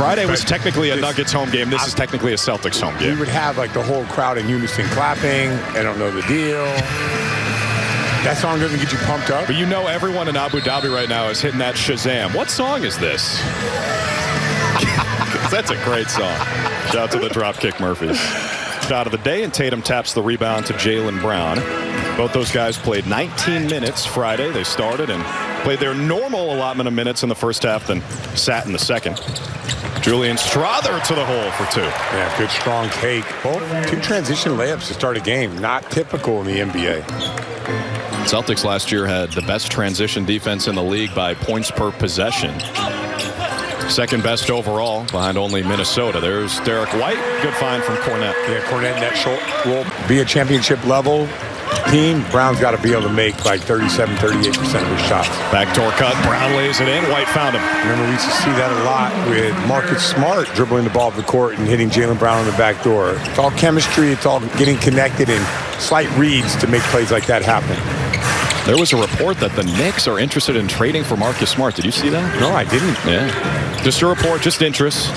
Friday was technically a Nuggets home game. This is technically a Celtics home game. You would have like the whole crowd in unison clapping. I don't know the deal. That song doesn't get you pumped up. But you know everyone in Abu Dhabi right now is hitting that Shazam. What song is this? That's a great song. Shout out to the Dropkick Murphys. Shot of the day, and Tatum taps the rebound to Jaylen Brown. Both those guys played 19 minutes Friday. They started and played their normal allotment of minutes in the first half, then sat in the second. Julian Strawther to the hole for 2. Yeah, good strong take. Both 2 transition layups to start a game. Not typical in the NBA. Celtics last year had the best transition defense in the league by points per possession. Second best overall, behind only Minnesota. There's Derek White. Good find from Cornette. Yeah, Cornette in that short will be a championship level team. Brown's got to be able to make like 37, 38% of his shots. Backdoor cut. Brown lays it in. White found him. Remember, we used to see that a lot with Marcus Smart dribbling the ball up the court and hitting Jaylen Brown on the back door. It's all chemistry. It's all getting connected and slight reads to make plays like that happen. There was a report that the Knicks are interested in trading for Marcus Smart. Did you see that? No, I didn't. Yeah. Just a report, just interest.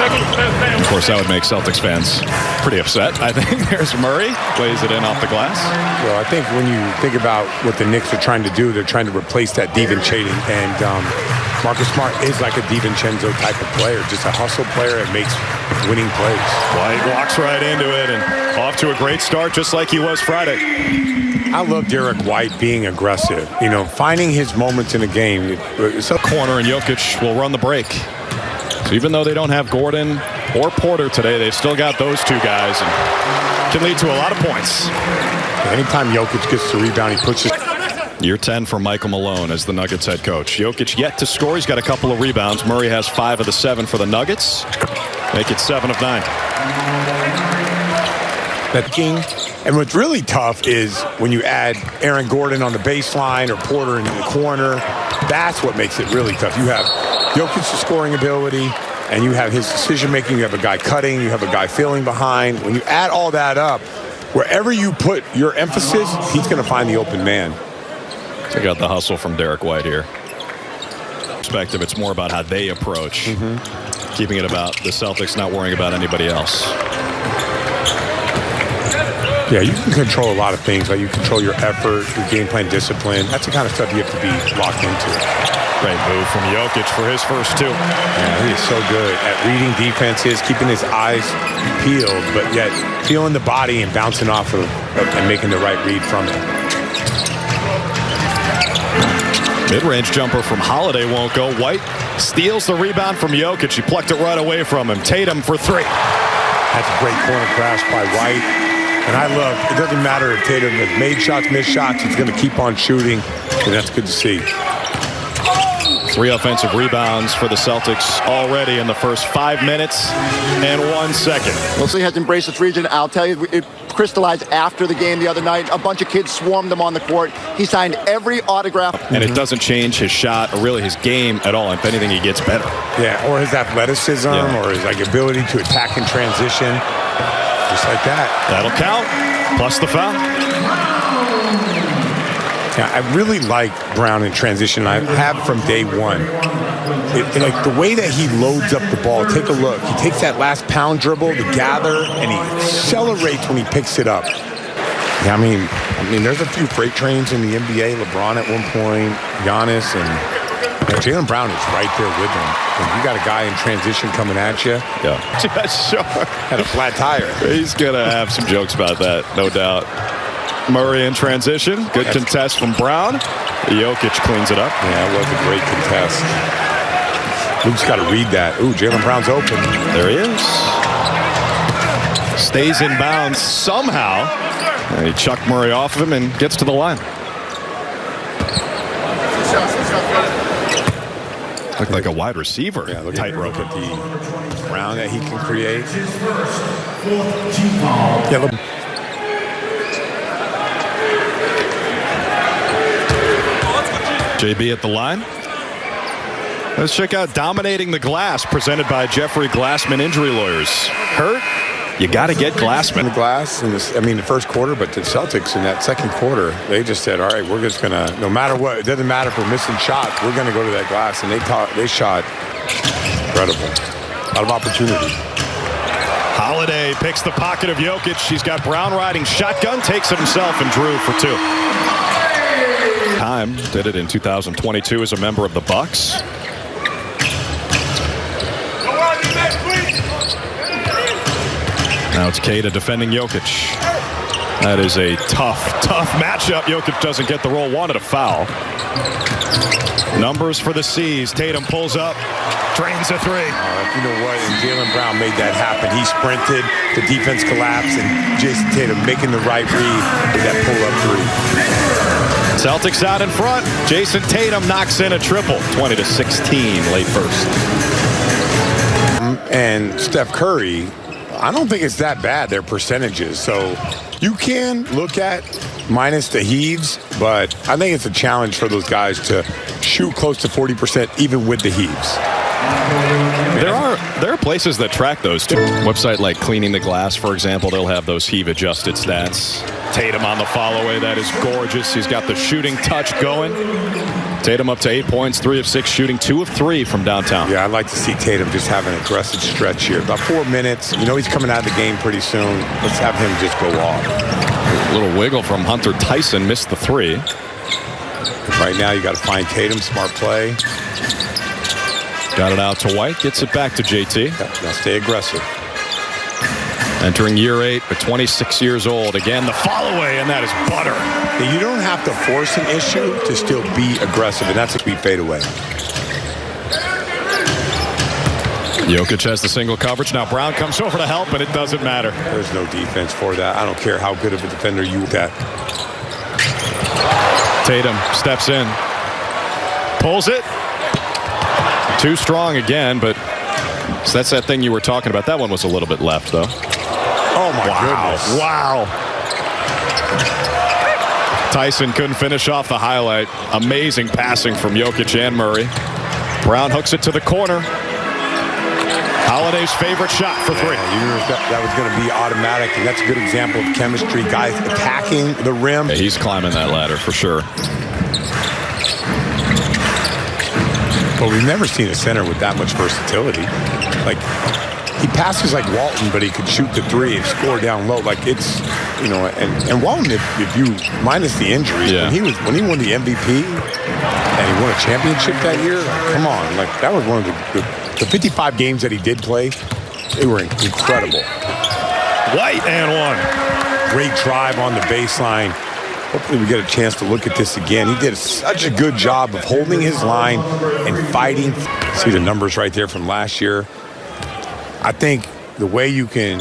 Of course, that would make Celtics fans pretty upset. I think there's Murray. Lays it in off the glass. Well, I think when you think about what the Knicks are trying to do, they're trying to replace that DiVincenzo. And Marcus Smart is like a DiVincenzo type of player, just a hustle player that makes winning plays. White walks right into it and off to a great start, just like he was Friday. I love Derek White being aggressive, you know, finding his moments in a game. So corner, and Jokic will run the break. So even though they don't have Gordon or Porter today, they've still got those 2 guys and can lead to a lot of points. Anytime Jokic gets the rebound, he puts his... Year 10 for Michael Malone as the Nuggets head coach. Jokic yet to score. He's got a couple of rebounds. Murray has 5 of the 7 for the Nuggets. Make it 7 of 9. And what's really tough is when you add Aaron Gordon on the baseline or Porter in the corner. That's what makes it really tough. You have Jokic's scoring ability, and you have his decision-making. You have a guy cutting. You have a guy filling behind. When you add all that up, wherever you put your emphasis, he's going to find the open man. Check out the hustle from Derek White here. Perspective, it's more about how they approach. Keeping it about the Celtics, not worrying about anybody else. Yeah, you can control a lot of things. Like you control your effort, your game plan discipline. That's the kind of stuff you have to be locked into. Great move from Jokic for his first 2. Yeah, he is so good at reading defenses, keeping his eyes peeled, but yet feeling the body and bouncing off of and making the right read from it. Mid-range jumper from Holiday won't go. White steals the rebound from Jokic. He plucked it right away from him. Tatum for 3. That's a great corner crash by White. And I love, it doesn't matter if Tatum has made shots, missed shots, he's going to keep on shooting, and that's good to see. 3 offensive rebounds for the Celtics already in the first 5 minutes and 1 second. He has embraced this region. I'll tell you, it crystallized after the game the other night. A bunch of kids swarmed him on the court. He signed every autograph. And it doesn't change his shot or really his game at all. If anything, he gets better. Yeah, or his athleticism or his ability to attack in transition. Just like that. That'll count. Plus the foul. Yeah, I really like Brown in transition. I have from day one. Like the way that he loads up the ball. Take a look. He takes that last pound dribble to gather, and he accelerates when he picks it up. Yeah, I mean, there's a few freight trains in the NBA. LeBron at one point, Giannis, and Jaylen Brown is right there with him. And you got a guy in transition coming at you. Yeah, sure. Had a flat tire. He's gonna have some jokes about that, no doubt. Murray in transition. Good contest from Brown. Jokic cleans it up. Yeah, it was a great contest. Luke's got to read that. Ooh, Jaylen Brown's open. There he is. Stays in bounds somehow. And he chucked Murray off of him and gets to the line. Looked like a wide receiver. Yeah, look tightrope at the Brown that he can create. Yeah, look. JB at the line. Let's check out Dominating the Glass, presented by Jeffrey Glassman Injury Lawyers. Hurt? You got to get Glassman. The glass, in the first quarter, but the Celtics in that second quarter, they just said, all right, we're just going to, no matter what, it doesn't matter if we're missing shots, we're going to go to that glass. And they shot incredible. A lot of opportunity. Holiday picks the pocket of Jokic. She's got Brown riding shotgun, takes it himself, and drew for 2. Time did it in 2022 as a member of the Bucks. Now it's Keita defending Jokic. That is a tough matchup. Jokic doesn't get the roll. Wanted a foul. Numbers for the C's. Tatum pulls up, drains a 3. You know what? And Jaylen Brown made that happen. He sprinted, the defense collapsed, and Jason Tatum making the right read with that pull-up 3. Celtics out in front. Jason Tatum knocks in a triple. 20-16 late first. And Steph Curry, I don't think it's that bad, their percentages. So you can look at minus the heaves, but I think it's a challenge for those guys to shoot close to 40% even with the heaves. There are places that track those too. Website like Cleaning the Glass, for example, they'll have those heave-adjusted stats. Tatum on the follow-away. That is gorgeous. He's got the shooting touch going. Tatum up to 8 points, 3 of 6 shooting, 2 of 3 from downtown. Yeah, I'd like to see Tatum just have an aggressive stretch here. About 4 minutes. You know he's coming out of the game pretty soon. Let's have him just go off. A little wiggle from Hunter Tyson. Missed the 3. Right now you got to find Tatum. Smart play. Got it out to White. Gets it back to JT. Now stay aggressive. Entering year 8, but 26 years old. Again, the follow-away, and that is butter. You don't have to force an issue to still be aggressive, and that's a sweet fadeaway. Jokic has the single coverage. Now Brown comes over to help, and it doesn't matter. There's no defense for that. I don't care how good of a defender you got. Tatum steps in. Pulls it. Too strong again, but so that's that thing you were talking about. That one was a little bit left, though. Oh, my goodness. Wow. Tyson couldn't finish off the highlight. Amazing passing from Jokic and Murray. Brown hooks it to the corner. Holiday's favorite shot for 3. Yeah, you knew that was going to be automatic, and that's a good example of chemistry. Guys attacking the rim. Yeah, he's climbing that ladder for sure. But we've never seen a center with that much versatility. Like, he passes like Walton, but he could shoot the 3 and score down low. Like, it's, you know, and Walton, if you minus the injury, yeah. when he won the MVP and he won a championship that year, like, come on, like that was one of the 55 games that he did play. They were incredible. White and 1. Great drive on the baseline. Hopefully we get a chance to look at this again. He did such a good job of holding his line and fighting. See the numbers right there from last year. I think the way you can,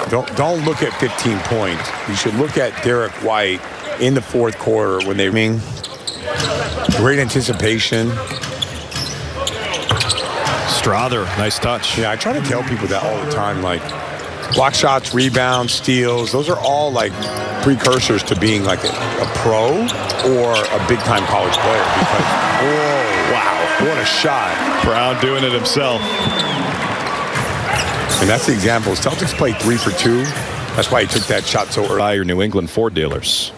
don't look at 15 points. You should look at Derek White in the fourth quarter when they ring. Great anticipation. Strother, nice touch. Yeah, I try to tell people that all the time, like block shots, rebounds, steals, those are all like precursors to being like a pro or a big-time college player because, whoa, wow, what a shot. Brown doing it himself. And that's the example. Celtics played 3 for 2. That's why he took that shot so early. By your New England Ford dealers.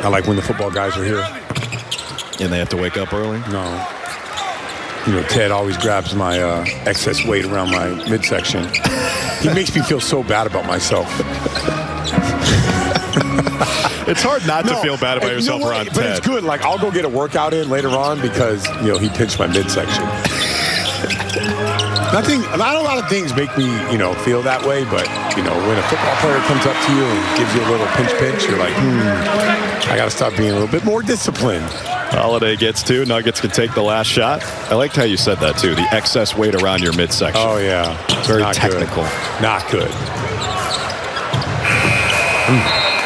I like when the football guys are here. And they have to wake up early? No. You know, Ted always grabs my excess weight around my midsection. He makes me feel so bad about myself. It's hard not to feel bad about yourself around Ted. But it's good. Like, I'll go get a workout in later on because, you know, he pinched my midsection. Not a lot of things make me, you know, feel that way, but, you know, when a football player comes up to you and gives you a little pinch, you're like, I got to stop being a little bit more disciplined. Holiday gets 2. Nuggets can take the last shot. I liked how you said that, too. The excess weight around your midsection. Oh, yeah. Very technical. Not good.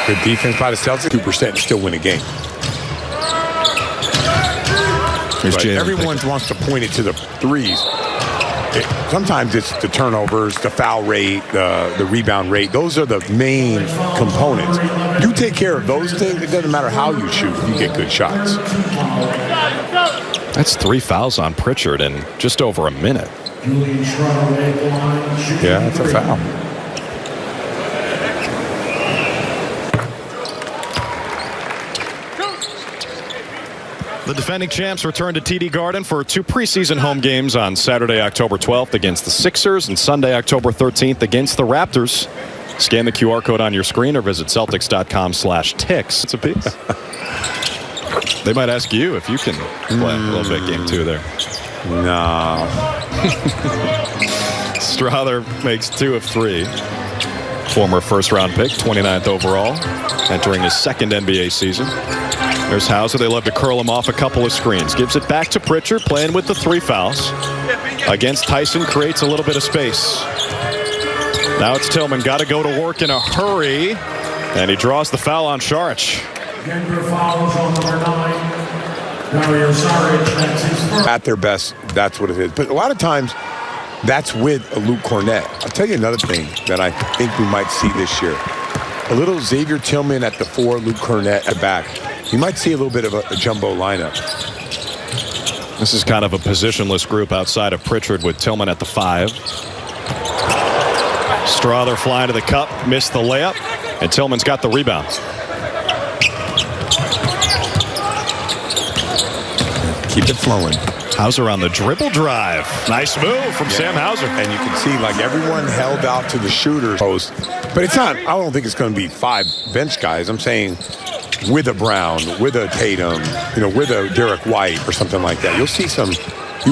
Good defense by the Celtics. 2% and still win a game. Everyone wants to point it to the threes. Sometimes it's the turnovers, the foul rate, the rebound rate. Those are the main components. You take care of those things, it doesn't matter how you shoot, you get good shots. That's 3 fouls on Pritchard in just over a minute. Yeah, that's a foul. The defending champs return to TD Garden for 2 preseason home games on Saturday, October 12th against the Sixers and Sunday, October 13th against the Raptors. Scan the QR code on your screen or visit Celtics.com/ticks. It's a piece. They might ask you if you can play a little bit game 2 there. No. Strother makes 2 of 3. Former first-round pick, 29th overall, entering his 2nd NBA season. There's Hauser. They love to curl him off a couple of screens. Gives it back to Pritchard, playing with the 3 fouls. Against Tyson, creates a little bit of space. Now it's Tillman. Got to go to work in a hurry. And he draws the foul on Saric. At their best, that's what it is. But a lot of times, that's with a Luke Cornett. I'll tell you another thing that I think we might see this year. A little Xavier Tillman at the 4, Luke Cornett at back. You might see a little bit of a jumbo lineup. This is kind of a positionless group outside of Pritchard with Tillman at the 5. Strother flying to the cup, missed the layup, and Tillman's got the rebound. Keep it flowing. Hauser on the dribble drive. Nice move from Sam Hauser. And you can see, like, everyone held out to the shooter post. But it's not, I don't think it's going to be 5 bench guys. I'm saying with a Brown, with a Tatum, you know, with a Derek White or something like that. You'll see some,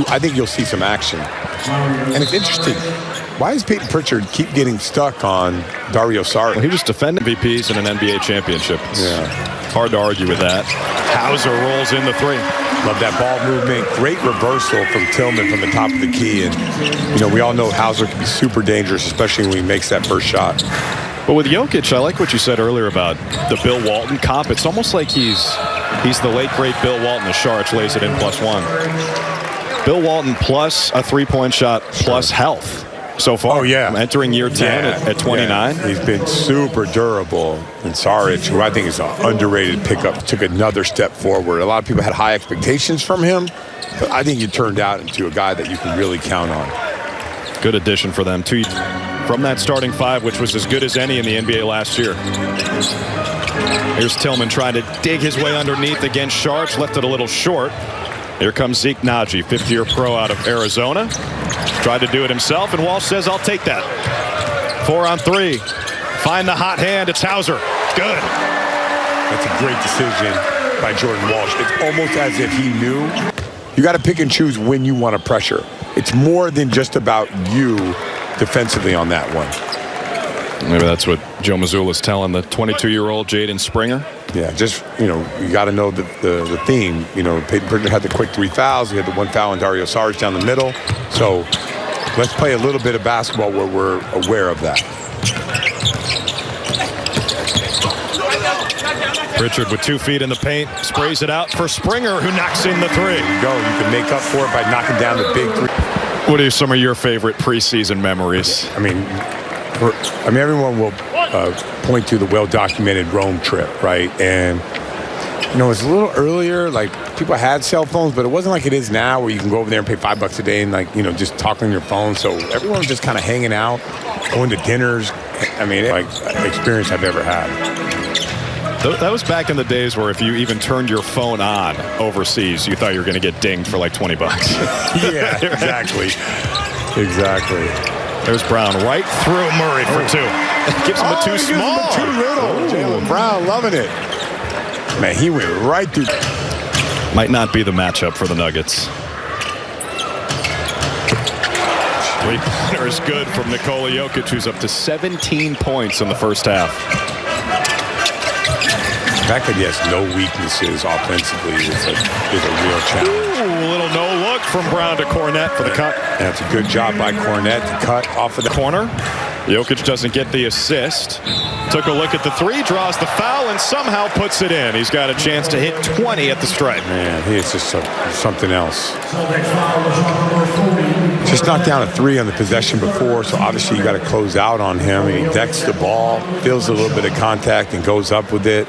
I think you'll see some action. And it's interesting. Why does Peyton Pritchard keep getting stuck on Dario Saric? Well, he was defending MVPs in an NBA championship. It's hard to argue with that. Hauser rolls in the 3. Love that ball movement. Great reversal from Tillman from the top of the key. And, you know, we all know Hauser can be super dangerous, especially when he makes that first shot. But with Jokic, I like what you said earlier about the Bill Walton comp. It's almost like he's the late, great Bill Walton. The Saric lays it in +1. Bill Walton plus a 3-point shot plus health so far. Oh, yeah. Entering year 10 at 29. Yeah. He's been super durable. And Saric, who I think is an underrated pickup, took another step forward. A lot of people had high expectations from him, but I think he turned out into a guy that you can really count on. Good addition for them, too. From that starting 5, which was as good as any in the NBA last year. Here's Tillman trying to dig his way underneath against Saric. Left it a little short. Here comes Zeke Naji, 5th-year pro out of Arizona. Tried to do it himself, and Walsh says, I'll take that. 4 on 3. Find the hot hand. It's Hauser. Good. That's a great decision by Jordan Walsh. It's almost as if he knew. You got to pick and choose when you want to pressure. It's more than just about you defensively on that one. Maybe that's what Joe Mazzulla's telling the 22-year-old Jaden Springer. Yeah, just, you know, you got to know the theme. You know, Peyton Pritchard had the quick 3 fouls. He had the 1 foul on Dario Saric down the middle. So let's play a little bit of basketball where we're aware of that. Pritchard with 2 feet in the paint, sprays it out for Springer, who knocks in the 3. There you go. You can make up for it by knocking down the big 3. What are some of your favorite preseason memories? I mean, everyone will point to the well-documented Rome trip, right? And, you know, it's a little earlier. Like, people had cell phones, but it wasn't like it is now where you can go over there and pay $5 a day and, like, you know, just talk on your phone. So everyone was just kind of hanging out, going to dinners. I mean, like, experience I've ever had. That was back in the days where if you even turned your phone on overseas, you thought you were going to get dinged for like $20. Yeah, exactly. Exactly. There's Brown right through Murray for 2. Gives him a too small. Too little. Jaylen Brown loving it. Man, he went right through. Might not be the matchup for the Nuggets. 3-pointer is good from Nikola Jokic, who's up to 17 points in the first half. The fact that he has no weaknesses offensively is a real challenge. Ooh, a little no look from Brown to Cornett for the cut. That's a good job by Cornett to cut off of the corner. Jokic doesn't get the assist. Took a look at the 3, draws the foul, and somehow puts it in. He's got a chance to hit 20 at the stripe. Man, he is just something else. Just knocked down a 3 on the possession before, so obviously you got to close out on him. And he decks the ball, feels a little bit of contact, and goes up with it.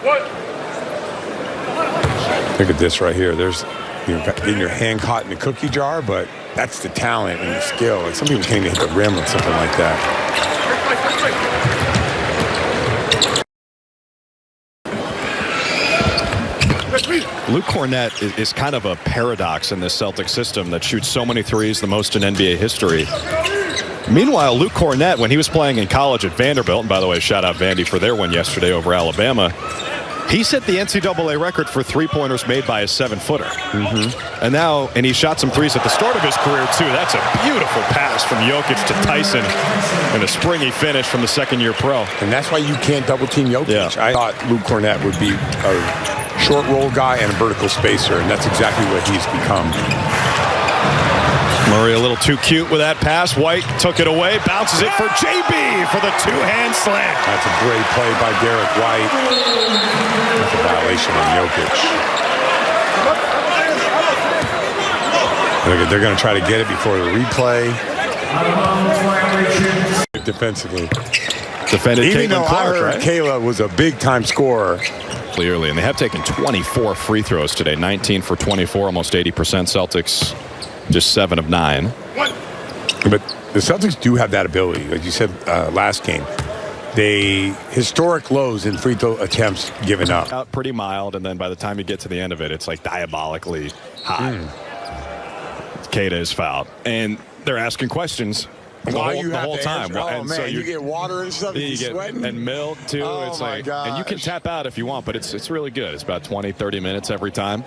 Look at this right here. There's getting your hand caught in the cookie jar, but that's the talent and the skill. Like some people can't even hit the rim with something like that. Luke Cornett is kind of a paradox in this Celtic system that shoots so many threes, the most in NBA history. Meanwhile, Luke Cornett, when he was playing in college at Vanderbilt, and by the way, shout out Vandy for their win yesterday over Alabama, he set the NCAA record for three-pointers made by a 7-footer. And he shot some threes at the start of his career, too. That's a beautiful pass from Jokic to Tyson and a springy finish from the second-year pro. And that's why you can't double-team Jokic. Yeah. I thought Luke Cornett would be a short roll guy and a vertical spacer, and that's exactly what he's become. Murray a little too cute with that pass. White took it away, bounces it for JB for the two-hand slam. That's a great play by Derek White. That's a violation on Jokic. They're going to try to get it before the replay. Defensively. Defended Even though Clark, I heard right? Kayla was a big-time scorer. Clearly, and they have taken 24 free throws today. 19 for 24, almost 80%. Celtics just 7 of 9. But the Celtics do have that ability. Like you said last game, they historic lows in free throw attempts given up. Pretty mild, and then by the time you get to the end of it, it's like diabolically hot. Keita is fouled, and they're asking questions the whole time. Oh, and man, so you get water and stuff. You get sweating. And milk, too. Oh, it's my like, gosh. and you can tap out if you want, but it's really good. It's about 20, 30 minutes every time.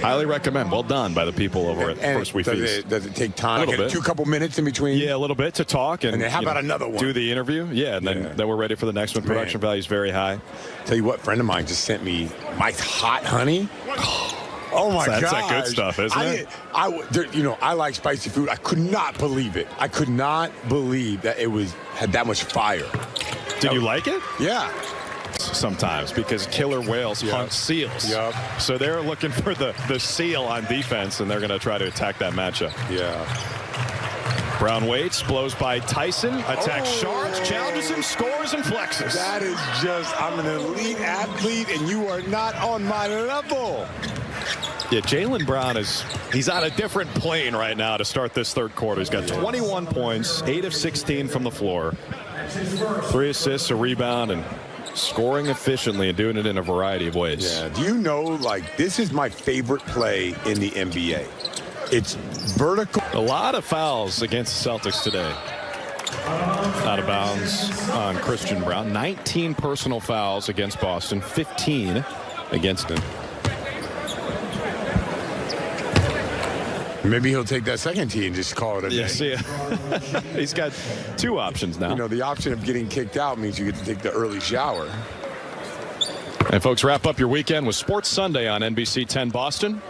Highly recommend. Well done by the people over at First We Feast. Does it take time? A little bit. A couple minutes in between? Yeah, a little bit to talk. And then how about another one? Do the interview. Yeah, and then we're ready for the next one. Production value is very high. Tell you what, friend of mine just sent me Mike's hot honey. Oh my God! That's that good stuff, isn't it? I like spicy food. I could not believe it. I could not believe that it had that much fire. Did you like it? Yeah. Sometimes, because killer whales hunt seals. Yep. So they're looking for the seal on defense, and they're going to try to attack that matchup. Yeah. Brown waits, blows by Tyson, attacks Sharks, challenges him, scores, and flexes. That is just, I'm an elite athlete, and you are not on my level. Yeah, Jaylen Brown he's on a different plane right now to start this third quarter. He's got 21 points, 8 of 16 from the floor, 3 assists, a rebound, and scoring efficiently and doing it in a variety of ways. Yeah, do you know, this is my favorite play in the NBA. It's vertical. A lot of fouls against the Celtics today. Out of bounds on Christian Brown. 19 personal fouls against Boston, 15 against him. Maybe he'll take that second tee and just call it a day. Yes, yeah. He's got 2 options now. The option of getting kicked out means you get to take the early shower. And folks, wrap up your weekend with Sports Sunday on NBC 10 Boston.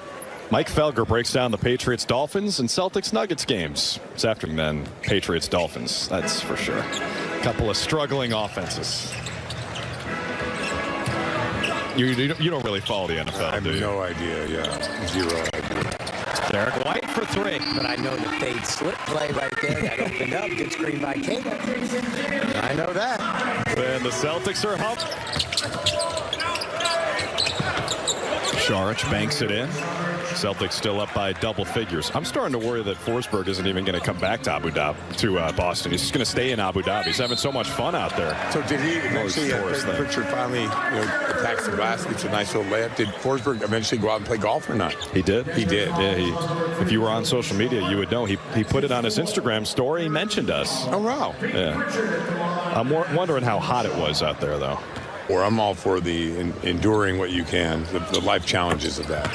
Mike Felger breaks down the Patriots-Dolphins and Celtics-Nuggets games. This afternoon, then, Patriots-Dolphins, that's for sure. A couple of struggling offenses. You don't really follow the NFL, do you? No idea, yeah. Zero idea. Derek White for 3. But I know the fade slip play right there that opened up. Good screen by Keita. I know that. And the Celtics are up. Saric banks it in. Celtics still up by double figures. I'm starting to worry that Forsberg isn't even going to come back to Boston. He's just going to stay in Abu Dhabi. He's having so much fun out there. So did he eventually, Pritchard finally attacks the glass, gets a nice little layup. Did Forsberg eventually go out and play golf or not? He did. He did. Yeah, if you were on social media, you would know. He put it on his Instagram story. He mentioned us. Oh, wow. Yeah. I'm wondering how hot it was out there, though. Or I'm all for the enduring what you can, the life challenges of that.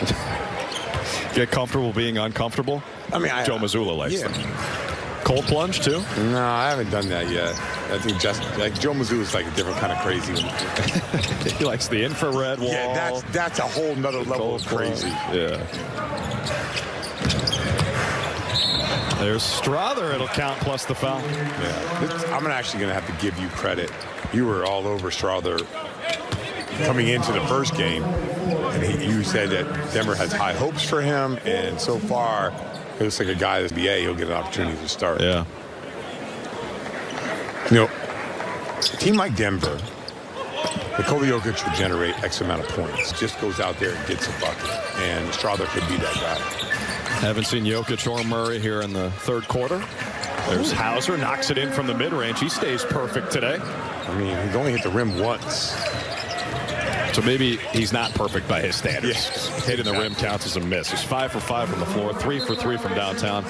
Get comfortable being uncomfortable? I mean, Joe Mazzulla likes them. Cold plunge, too? No, I haven't done that yet. I think Joe Mazzulla's like a different kind of crazy. He likes the infrared wall. Yeah, that's a whole nother level of crazy. Yeah. There's Strother. It'll count plus the foul. Yeah. I'm actually going to have to give you credit. You were all over Strother coming into the first game, and you said that Denver has high hopes for him, and so far, it looks like a guy that's NBA, he'll get an opportunity to start. Yeah. A team like Denver, Nikola Jokic will generate X amount of points. Just goes out there and gets a bucket. And Strawther could be that guy. Haven't seen Jokic or Murray here in the third quarter. There's Hauser, knocks it in from the mid-range. He stays perfect today. I mean, he's only hit the rim once. So maybe he's not perfect by his standards. Yes, Hitting the rim counts as a miss. He's 5 for 5 from the floor, 3 for 3 from downtown.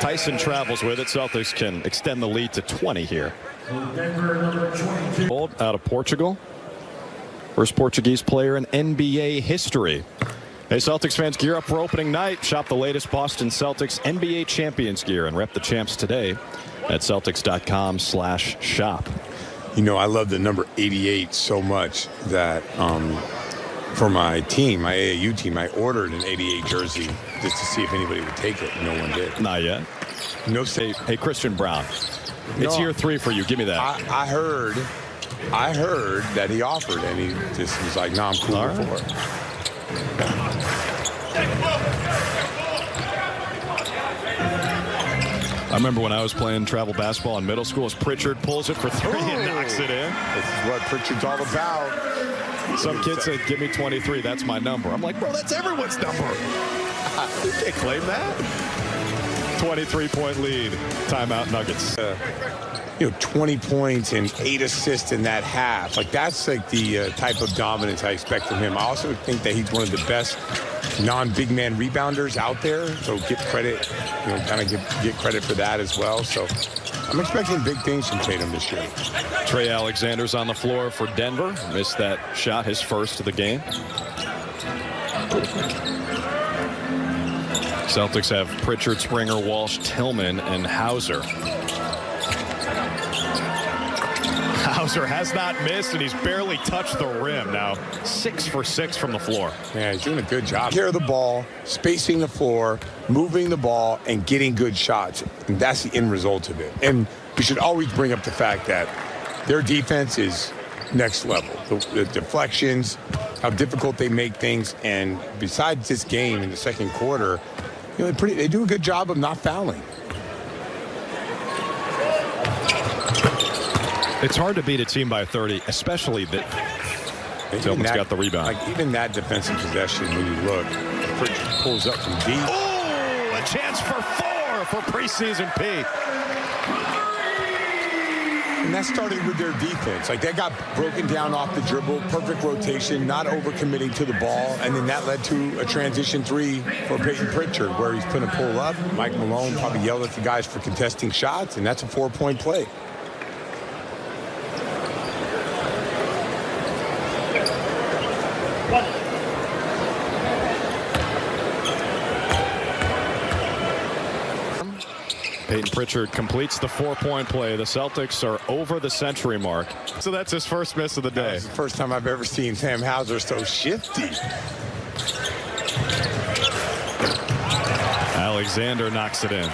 Tyson travels with it. Celtics can extend the lead to 20 here. Out of Portugal. First Portuguese player in NBA history. Hey, Celtics fans, gear up for opening night. Shop the latest Boston Celtics NBA Champions gear and rep the champs today at Celtics.com/shop. You know, I love the number 88 so much that for my team, my AAU team, I ordered an 88 jersey just to see if anybody would take it. No one did. Not yet. No. Hey, Christian Brown. It's year 3 for you. Give me that. I heard that he offered, and he just was like, "No, I'm cool for it." I remember when I was playing travel basketball in middle school, as Pritchard pulls it for 3 and knocks it in. This is what Pritchard's all about. Some kid said, "Give me 23. That's my number." I'm like, bro, that's everyone's number. You can't claim that. 23-point lead. Timeout Nuggets. 20 points and 8 assists in that half. Like, that's like the type of dominance I expect from him. I also think that he's one of the best non-big man rebounders out there. So get credit, kind of get credit for that as well. So I'm expecting big things from Tatum this year. Trey Alexander's on the floor for Denver. Missed that shot, his first of the game. Celtics have Pritchard, Springer, Walsh, Tillman, and Hauser. Hauser has not missed, and he's barely touched the rim. Now 6 for 6 from the floor. Yeah, he's doing a good job. Care of the ball, spacing the floor, moving the ball, and getting good shots. And that's the end result of it. And we should always bring up the fact that their defense is next level. The deflections, how difficult they make things, and besides this game in the second quarter, they do a good job of not fouling. It's hard to beat a team by 30, especially that Tillman's got the rebound. Like, even that defensive possession, when you look, Pritchard pulls up from deep. Oh, a chance for 4 for preseason Pete. And that started with their defense. Like, they got broken down off the dribble, perfect rotation, not overcommitting to the ball, and then that led to a transition 3 for Peyton Pritchard, where he's going to pull up. Mike Malone probably yelled at the guys for contesting shots, and that's a 4-point play. Peyton Pritchard completes the 4-point play. The Celtics are over the century mark. So that's his first miss of the day. That's the first time I've ever seen Sam Hauser so shifty. Alexander knocks it in.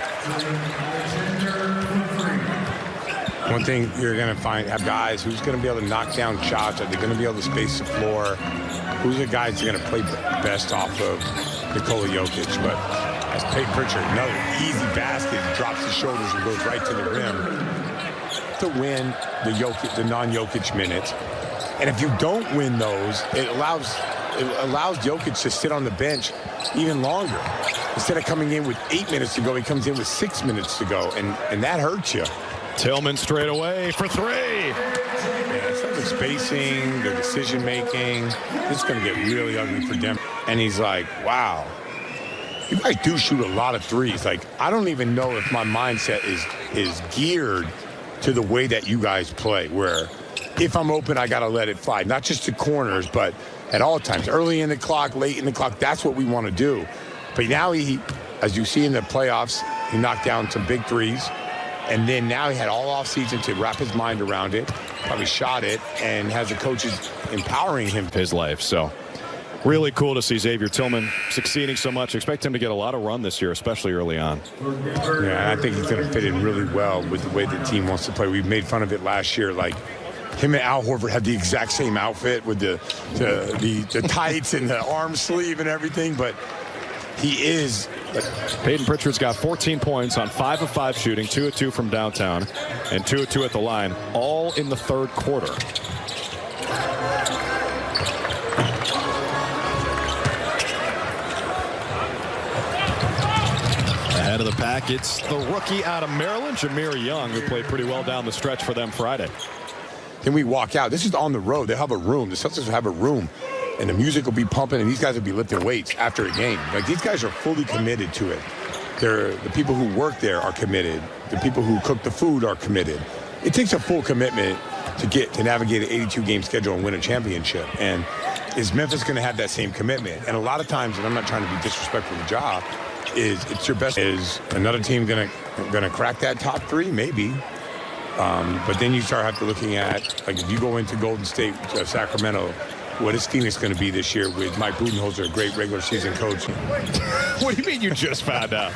One thing you're going to have guys who's going to be able to knock down shots. Are they going to be able to space the floor? Who's the guys that are going to play best off of Nikola Jokic? But as Peyton Pritchard, another easy basket, he drops his shoulders and goes right to the rim to win the non-Jokic minutes. And if you don't win those, it allows Jokic to sit on the bench even longer. Instead of coming in with 8 minutes to go, he comes in with 6 minutes to go, and that hurts you. Tillman straight away for 3. Yeah, it's the spacing, the decision-making. This is going to get really ugly for Denver. And he's like, wow. You guys do shoot a lot of threes. Like, I don't even know if my mindset is geared to the way that you guys play, where if I'm open, I got to let it fly. Not just the corners, but at all times. Early in the clock, late in the clock, that's what we want to do. But now he, as you see in the playoffs, he knocked down some big threes. And then now he had all offseason to wrap his mind around it, probably shot it, and has the coaches empowering him. His life, so really cool to see Xavier Tillman succeeding so much. Expect him to get a lot of run this year, especially early on. Yeah, I think he's going to fit in really well with the way the team wants to play. We made fun of it last year. Like, him and Al Horford had the exact same outfit with the tights and the arm sleeve and everything, but he is. Peyton Pritchard's got 14 points on 5 of 5 shooting, 2 of 2 from downtown, and 2 of 2 at the line, all in the third quarter. Head of the pack, it's the rookie out of Maryland, Jameer Young, who played pretty well down the stretch for them Friday. Then we walk out. This is on the road. They have a room. The Celtics will have a room, and the music will be pumping, and these guys will be lifting weights after a game. Like, these guys are fully committed to it. The people who work there are committed. The people who cook the food are committed. It takes a full commitment to navigate an 82-game schedule and win a championship. And is Memphis going to have that same commitment? And a lot of times, and I'm not trying to be disrespectful to the job, is it's your best. Is another team gonna crack that top 3? Maybe. But then you start have to looking at, like, if you go into Golden State, Sacramento, what is Phoenix going to be this year with Mike Budenholzer, a great regular season coach? What do you mean you just found out?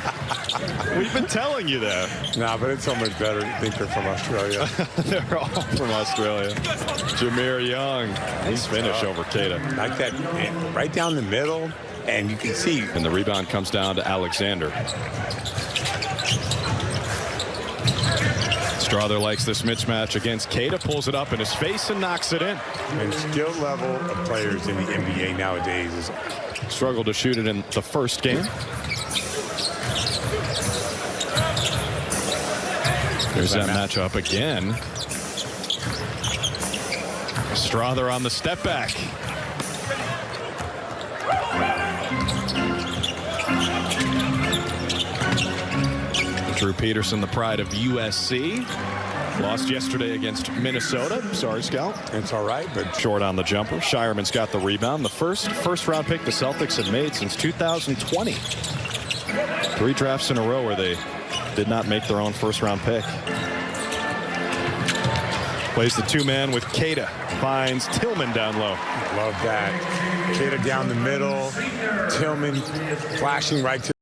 We've been telling you that. Nah, but it's so much better to think they're from Australia. They're all from Australia. Jameer Young, he's finished over Keita. Like that, right down the middle, and you can see. And the rebound comes down to Alexander. Strother likes this mismatch against Keita, pulls it up in his face and knocks it in. And skill level of players in the NBA nowadays is struggled to shoot it in the first game. There's that matchup again. Strother on the step back. Drew Peterson, the pride of USC. Lost yesterday against Minnesota. Sorry, Scout. It's all right, but short on the jumper. Shireman's got the rebound. The first round pick the Celtics had made since 2020. 3 drafts in a row where they did not make their own first round pick. Plays the 2-man with Keita. Finds Tillman down low. Love that. Keita down the middle. Tillman flashing right to